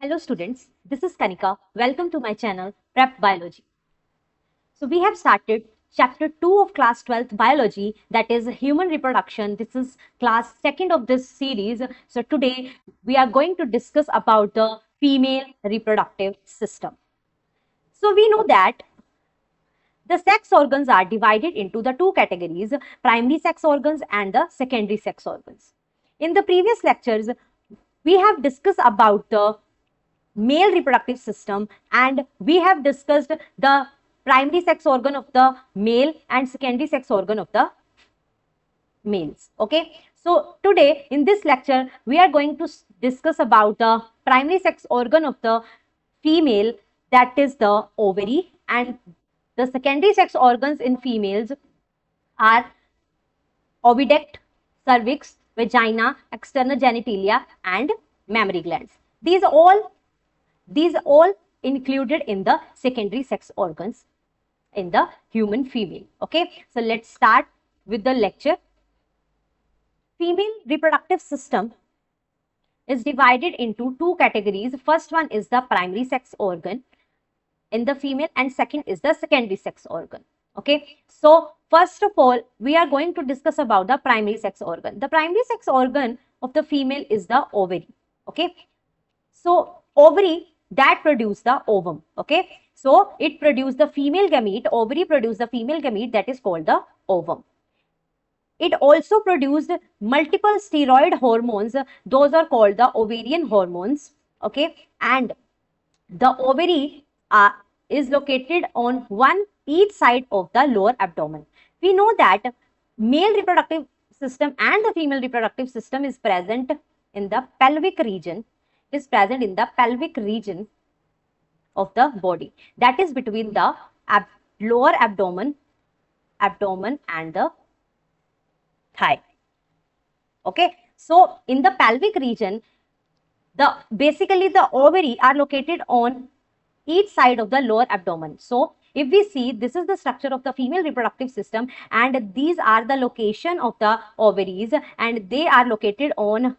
Hello students, this is Kanika. Welcome to my channel Prep Biology. So we have started chapter 2 of class 12th biology, that is human reproduction. This is class 2nd of this series. So today we are going to discuss about the female reproductive system. So we know that the sex organs are divided into the two categories, primary sex organs and the secondary sex organs. In the previous lectures, we have discussed about the male reproductive system and we have discussed the primary sex organ of the male and secondary sex organ of the males. Okay, so today in this lecture we are going to discuss about the primary sex organ of the female, that is the ovary, and the secondary sex organs in females are oviduct, cervix, vagina, external genitalia and mammary glands. These all included in the secondary sex organs in the human female. Okay, so let's start with the lecture. Female reproductive system is divided into two categories. First one is the primary sex organ in the female and second is the secondary sex organ. Okay, so first of all we are going to discuss about the primary sex organ. The primary sex organ of the female is the ovary. Okay, so ovary that produce the ovum. Okay, so it produce the female gamete. Ovary produce the female gamete, that is called the ovum. It also produced multiple steroid hormones. Those are called the ovarian hormones. Okay, and the ovary is located on each side of the lower abdomen. We know that male reproductive system and the female reproductive system is present in the pelvic region. Is present in the pelvic region of the body, that is between the lower abdomen and the thigh. Okay, so in the pelvic region, basically the ovary are located on each side of the lower abdomen. So if we see, this is the structure of the female reproductive system and these are the location of the ovaries and they are located on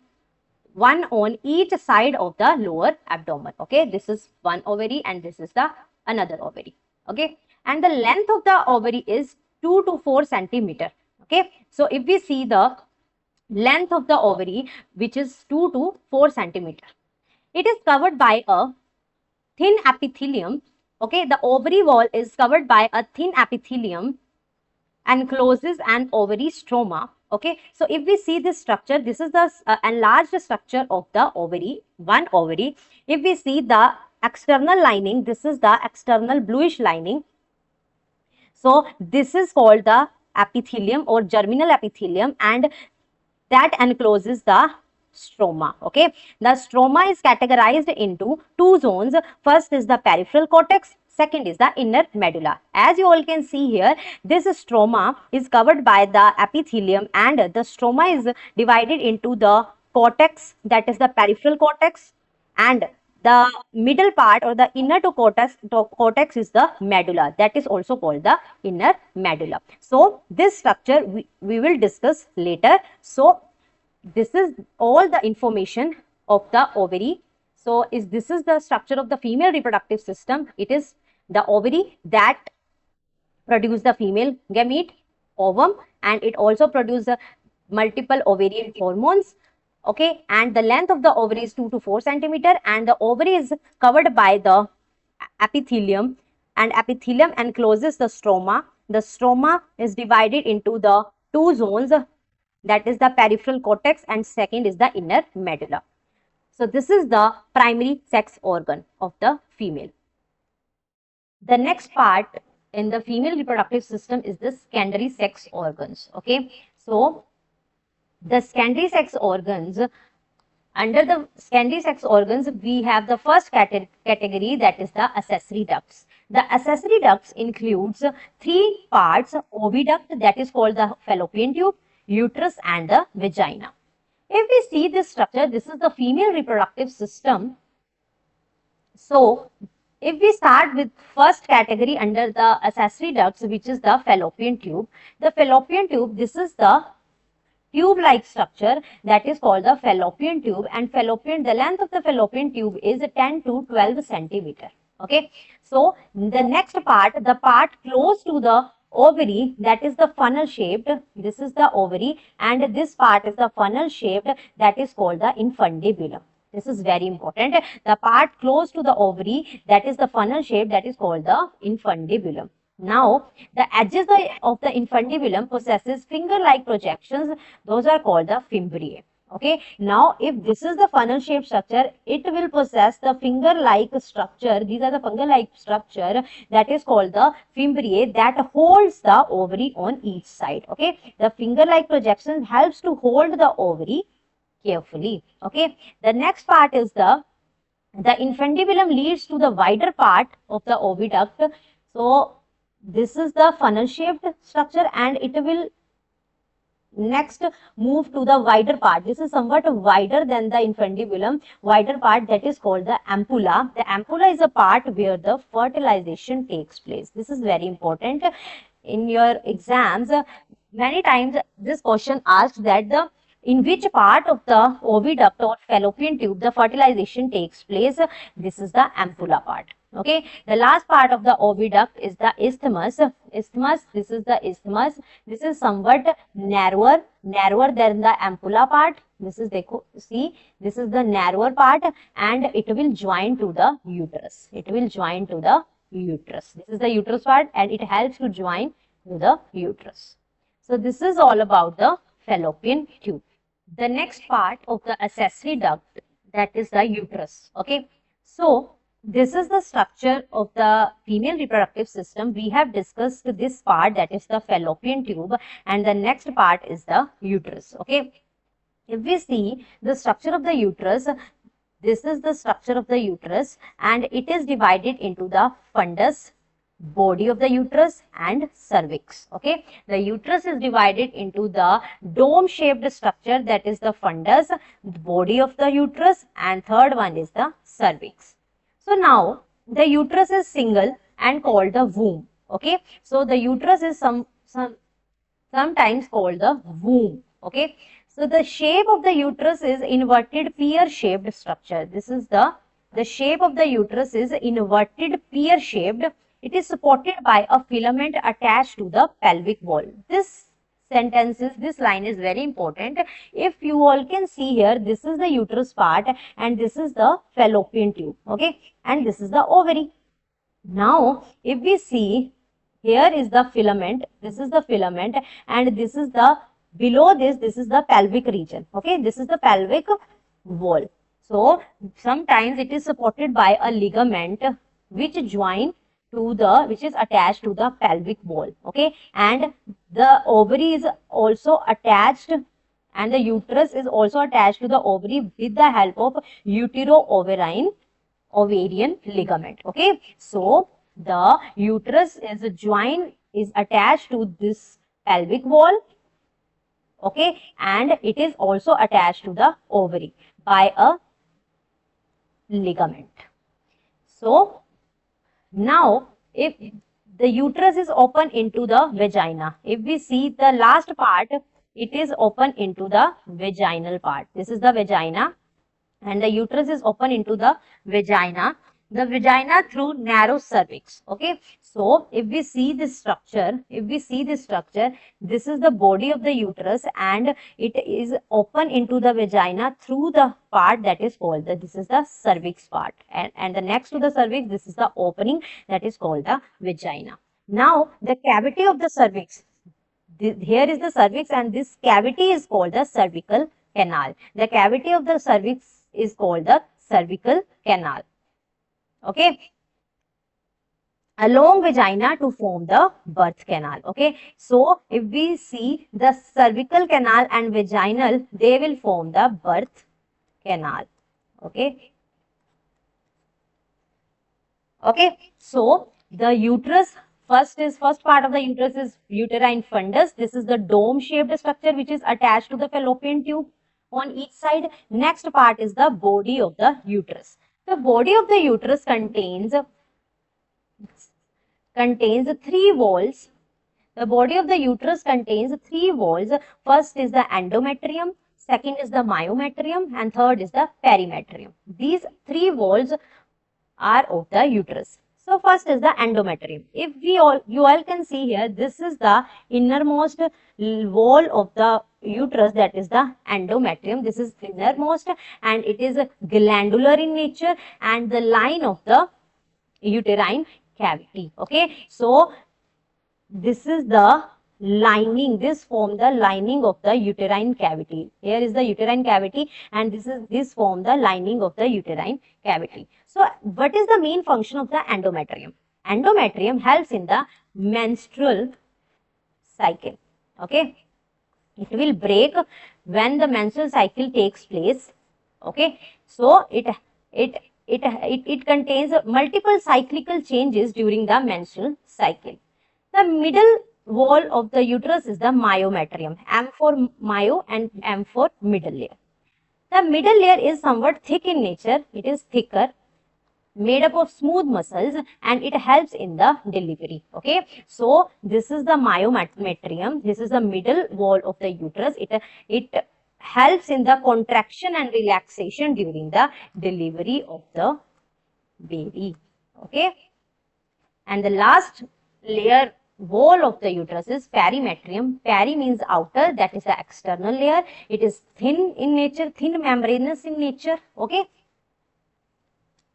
each side of the lower abdomen. Okay, this is one ovary and this is the another ovary. Okay, and the length of the ovary is 2 to 4 centimeter. Okay, so if we see the length of the ovary, which is 2 to 4 centimeter, it is covered by a thin epithelium. Okay, the ovary wall is covered by a thin epithelium and encloses an ovary stroma. Okay, so if we see this structure, this is the enlarged structure of the ovary, one ovary. If we see the external lining, this is the external bluish lining. So this is called the epithelium or germinal epithelium and that encloses the stroma. Okay, the stroma is categorized into two zones. First is the peripheral cortex, second is the inner medulla. As you all can see here, this stroma is covered by the epithelium and the stroma is divided into the cortex, that is the peripheral cortex, and the middle part or the inner cortex is the medulla, that is also called the inner medulla. So this structure we will discuss later. So this is all the information of the ovary. So this is the structure of the female reproductive system. It is the ovary that produce the female gamete, ovum, and it also produces multiple ovarian hormones. Okay, and the length of the ovary is 2 to 4 centimeter and the ovary is covered by the epithelium and epithelium encloses the stroma. The stroma is divided into the two zones, that is the peripheral cortex and second is the inner medulla. So this is the primary sex organ of the female. The next part in the female reproductive system is the secondary sex organs. Okay, so the secondary sex organs, under the secondary sex organs we have the first category, that is the accessory ducts. The accessory ducts includes three parts: oviduct, that is called the fallopian tube, uterus and the vagina. If we see this structure, this is the female reproductive system. So if we start with first category under the accessory ducts, which is the fallopian tube. The fallopian tube, this is the tube-like structure that is called the fallopian tube, and the length of the fallopian tube is 10 to 12 centimeter. Okay, so the next part, the part close to the ovary, that is the funnel shaped. This is the ovary, and this part is the funnel shaped, that is called the infundibulum. This is very important. The part close to the ovary, that is the funnel shape, that is called the infundibulum. Now, the edges of the infundibulum possesses finger-like projections. Those are called the fimbriae. Okay. Now, if this is the funnel-shaped structure, it will possess the finger-like structure. These are the finger-like structure that is called the fimbriae, that holds the ovary on each side. Okay. The finger-like projection helps to hold the ovary carefully. Okay. The next part is the infundibulum leads to the wider part of the oviduct. So, this is the funnel shaped structure, and it will next move to the wider part. This is somewhat wider than the infundibulum, wider part, that is called the ampulla. The ampulla is a part where the fertilization takes place. This is very important. In your exams, many times this question asks that in which part of the oviduct or fallopian tube the fertilization takes place. This is the ampulla part. Okay, the last part of the oviduct is the isthmus. This is the isthmus. This is somewhat narrower than the ampulla part. This is, see, this is the narrower part, and it will join to the uterus. It will join to the uterus. This is the uterus part, and it helps to join to the uterus. So this is all about the fallopian tube. The next part of the accessory duct, that is the uterus. Okay, so this is the structure of the female reproductive system. We have discussed this part, that is the fallopian tube, and the next part is the uterus. Okay, if we see the structure of the uterus, this is the structure of the uterus, and it is divided into the fundus, body of the uterus, and cervix. Okay, the uterus is divided into the dome shaped structure, that is the fundus, body of the uterus, and third one is the cervix. So now the uterus is single and called the womb. Okay, so the uterus is sometimes called the womb. Okay, so the shape of the uterus is inverted pear shaped structure. This is the shape of the uterus is inverted pear shaped. It is supported by a filament attached to the pelvic wall. This line is very important. If you all can see here, this is the uterus part, and this is the fallopian tube. Okay, and this is the ovary. Now, if we see, here is the filament, this is the filament, and this is the, below this is the pelvic region. Okay, this is the pelvic wall. So, sometimes it is supported by a ligament which is attached to the pelvic wall. Okay, and the ovary is also attached, and the uterus is also attached to the ovary with the help of utero-ovarian ligament. Okay, so the uterus is attached to this pelvic wall. Okay, and it is also attached to the ovary by a ligament. So now, if the uterus is open into the vagina, if we see the last part, it is open into the vaginal part. This is the vagina, and the uterus is open into the vagina. The vagina through narrow cervix. Okay, so if we see this structure, this is the body of the uterus, and it is open into the vagina through the part that is called this is the cervix part, and the next to the cervix, this is the opening that is called the vagina. Now, the cavity of the cervix, here is the cervix, and this cavity is called the cervical canal. The cavity of the cervix is called the cervical canal. Okay, a long vagina to form the birth canal. Okay, so if we see the cervical canal and vaginal, they will form the birth canal. Okay, so the uterus, first part of the uterus is uterine fundus. This is the dome shaped structure which is attached to the fallopian tube on each side. Next part is the body of the uterus. The body of the uterus contains 3 walls. The body of the uterus contains three walls. First is the endometrium, second is the myometrium, and third is the perimetrium. These three walls are of the uterus. So first is the endometrium. If you all can see here, this is the innermost wall of the uterus, that is the endometrium. This is innermost and it is glandular in nature and the line of the uterine cavity. Okay, so this is the lining, this form the lining of the uterine cavity. Here is the uterine cavity and this form the lining of the uterine cavity. So what is the main function of the endometrium? Endometrium helps in the menstrual cycle. Okay, it will break when the menstrual cycle takes place. Okay, so it contains multiple cyclical changes during the menstrual cycle. The middle wall of the uterus is the myometrium. M for myo and M for middle layer. The middle layer is somewhat thick in nature. It is thicker, made up of smooth muscles, and it helps in the delivery. Okay, so this is the myometrium. This is the middle wall of the uterus. It helps in the contraction and relaxation during the delivery of the baby. Okay, and the last layer wall of the uterus is perimetrium. Peri means outer, that is the external layer. It is thin in nature, thin membranous in nature. Okay,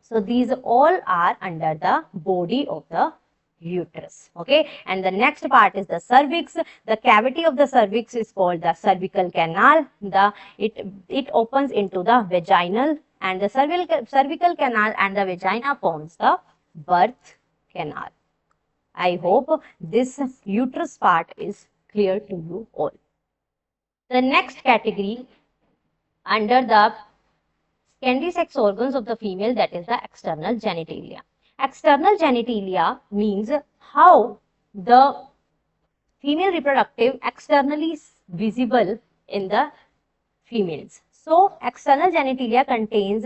so these all are under the body of the uterus. Okay, and the next part is the cervix. The cavity of the cervix is called the cervical canal. It opens into the vaginal, and the cervical canal and the vagina forms the birth canal. I hope this uterus part is clear to you all. The next category under the secondary sex organs of the female, that is the external genitalia. External genitalia means how the female reproductive externally is visible in the females. So external genitalia contains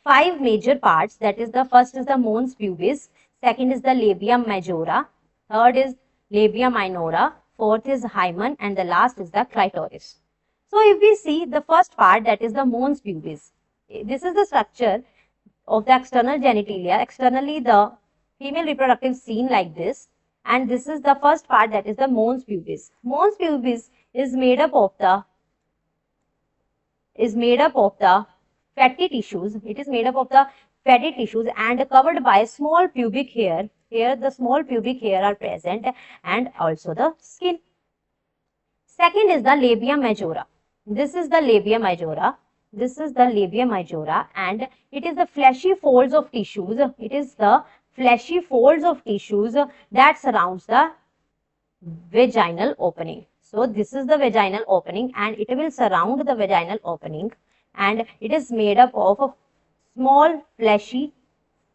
5 major parts. That is, the first is the mons pubis, second is the labia majora, third is labia minora, fourth is hymen, and the last is the clitoris. So if we see the first part, that is the mons pubis, this is the structure of the external genitalia. Externally the female reproductive is seen like this, and this is the first part, that is the mons pubis. Mons pubis is made up of the fatty tissues. It is made up of the fatty tissues and covered by small pubic hair. Here the small pubic hair are present, and also the skin. Second is the labia majora. This is the labia majora. This is the labia majora, and it is the fleshy folds of tissues. It is the fleshy folds of tissues that surrounds the vaginal opening. So this is the vaginal opening, and it will surround the vaginal opening, and it is made up of small fleshy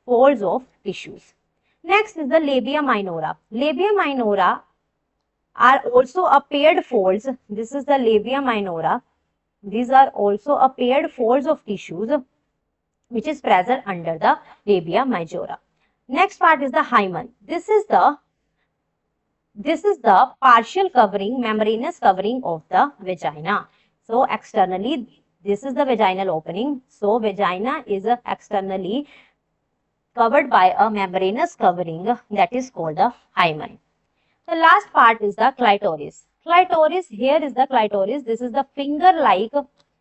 folds of tissues. Next is the labia minora. Labia minora are also a paired folds. This is the labia minora. These are also a paired folds of tissues which is present under the labia majora. Next part is the hymen. This is the partial covering, membranous covering of the vagina. So externally, this is the vaginal opening. So vagina is externally covered by a membranous covering that is called the hymen. The last part is the clitoris. Clitoris, here is the clitoris. This is the finger-like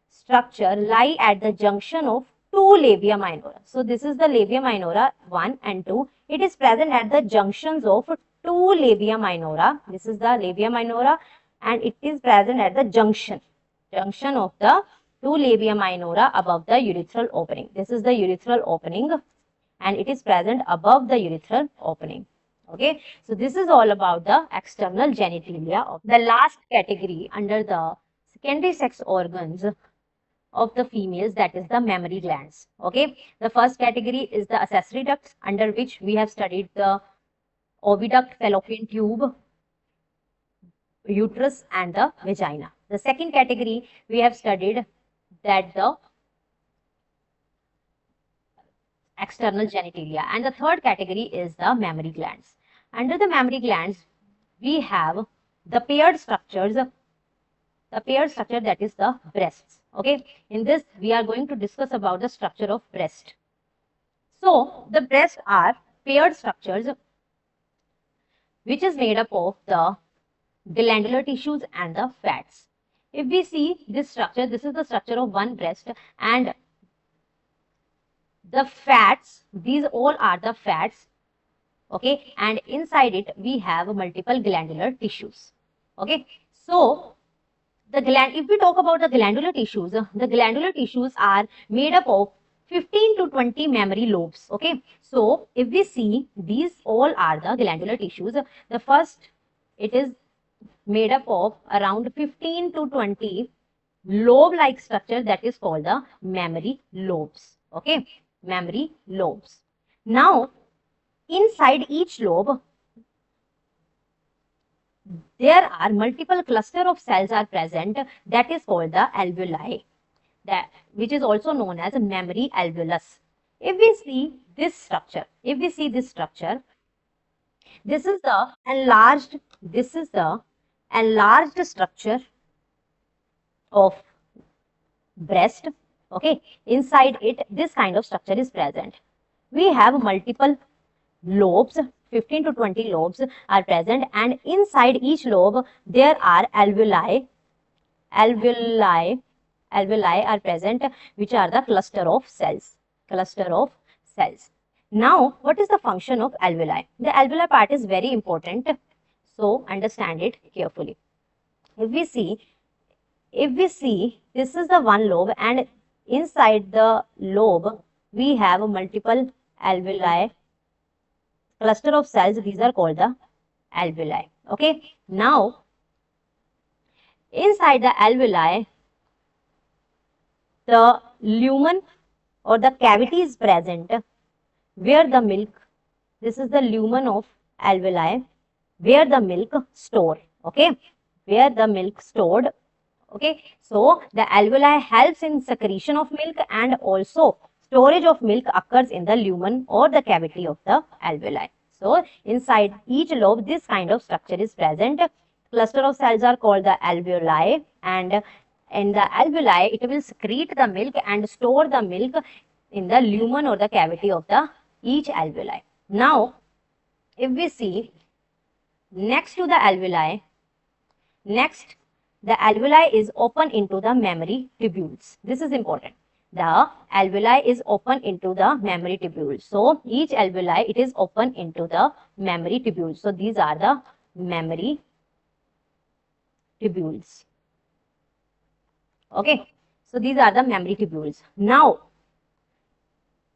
structure lie at the junction of two labia minora. So this is the labia minora 1 and 2. It is present at the junctions of two labia minora. This is the labia minora, and it is present at the junction of the two labia minora above the urethral opening. This is the urethral opening, and it is present above the urethral opening. Okay, so this is all about the external genitalia of the last category under the secondary sex organs of the females, that is the mammary glands. Okay, the first category is the accessory ducts, under which we have studied the oviduct, fallopian tube, uterus, and the vagina. The second category we have studied that the external genitalia, and the third category is the mammary glands. Under the mammary glands, we have the paired structures, the paired structure that is the breasts. Okay, in this we are going to discuss about the structure of breast. So the breasts are paired structures which is made up of the glandular tissues and the fats. If we see this structure, this is the structure of one breast, and the fats, these all are the fats. Okay, and inside it we have multiple glandular tissues. Okay, so if we talk about the glandular tissues are made up of 15 to 20 mammary lobes. Okay, so if we see, these all are the glandular tissues. The first, it is made up of around 15 to 20 lobe-like structure that is called the mammary lobes. Okay, mammary lobes. Now, inside each lobe, there are multiple cluster of cells are present that is called the alveoli, which is also known as mammary alveolus. If we see this structure, this is the enlarged structure of breast. Okay, inside it, this kind of structure is present. We have multiple lobes, 15 to 20 lobes are present, and inside each lobe there are alveoli are present, which are the cluster of cells. Now, what is the function of alveoli? The alveolar part is very important, so understand it carefully. If we see, this is the one lobe, and inside the lobe we have multiple alveoli, cluster of cells. These are called the alveoli. Okay, now inside the alveoli, the lumen or the cavity is present where the milk, this is the lumen of alveoli, where the milk stored. Okay, where the milk stored. Okay, so the alveoli helps in secretion of milk, and also storage of milk occurs in the lumen or the cavity of the alveoli. So inside each lobe, this kind of structure is present. Cluster of cells are called the alveoli, and in the alveoli, it will secrete the milk and store the milk in the lumen or the cavity of the each alveoli. Now, if we see, next to the alveoli, the alveoli is open into the mammary tubules. This is important. The alveoli is open into the mammary tubules. So each alveoli, it is open into the mammary tubules. So these are the mammary tubules. Okay, so these are the mammary tubules. Now,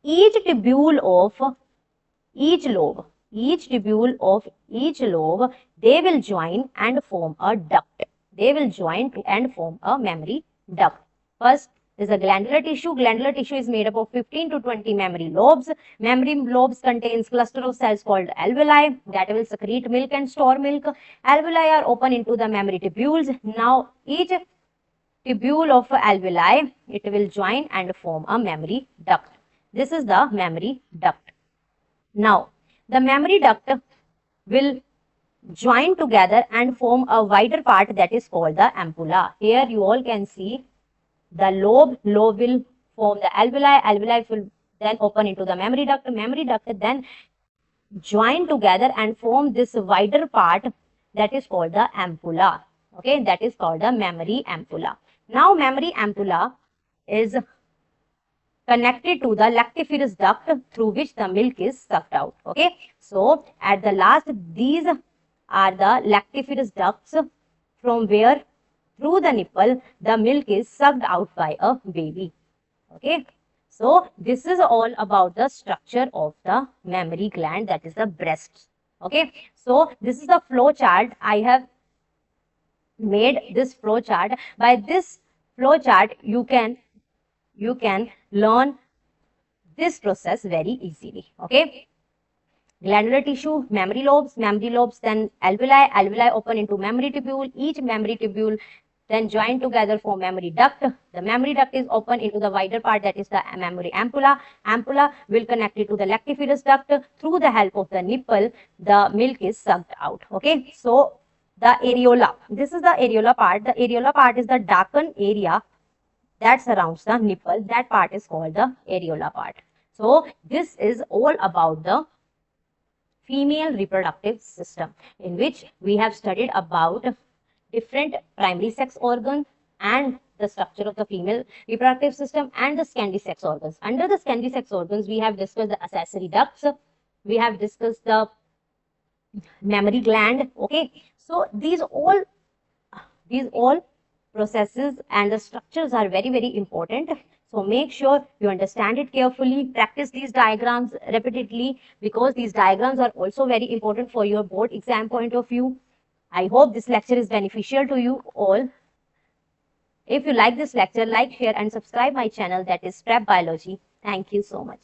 each tubule of each lobe, they will join and form a duct. They will join and form a mammary duct. First is a glandular tissue. Glandular tissue is made up of 15 to 20 mammary lobes. Mammary lobes contains cluster of cells called alveoli that will secrete milk and store milk. Alveoli are open into the mammary tubules. Now, each tubule of alveoli, it will join and form a mammary duct. This is the mammary duct. Now, the mammary duct will join together and form a wider part that is called the ampulla. Here you all can see the lobe will form the alveoli will then open into the mammary duct then join together and form this wider part that is called the ampulla. Okay, that is called the mammary ampulla. Now, mammary ampulla is connected to the lactiferous duct through which the milk is sucked out. Okay, so at the last, these are the lactiferous ducts from where through the nipple the milk is sucked out by a baby. Okay, so this is all about the structure of the mammary gland, that is the breast. Okay, so this is the flow chart. I have made this flow chart. By this flow chart, you can learn this process very easily. Okay, glandular tissue, mammary lobes, then alveoli open into mammary tubule. Each mammary tubule then join together for mammary duct. The mammary duct is open into the wider part, that is the mammary ampulla. Ampulla will connect it to the lactifidus duct. Through the help of the nipple, the milk is sucked out. Okay, so the areola. This is the areola part. The areola part is the darkened area that surrounds the nipple. That part is called the areola part. So this is all about the female reproductive system, in which we have studied about different primary sex organs and the structure of the female reproductive system and the secondary sex organs. Under the secondary sex organs, we have discussed the accessory ducts, we have discussed the mammary gland. Okay, so these all processes and the structures are very, very important. So make sure you understand it carefully, practice these diagrams repeatedly, because these diagrams are also very important for your board exam point of view. I hope this lecture is beneficial to you all. If you like this lecture, like, share and subscribe my channel, that is Prep Biology. Thank you so much.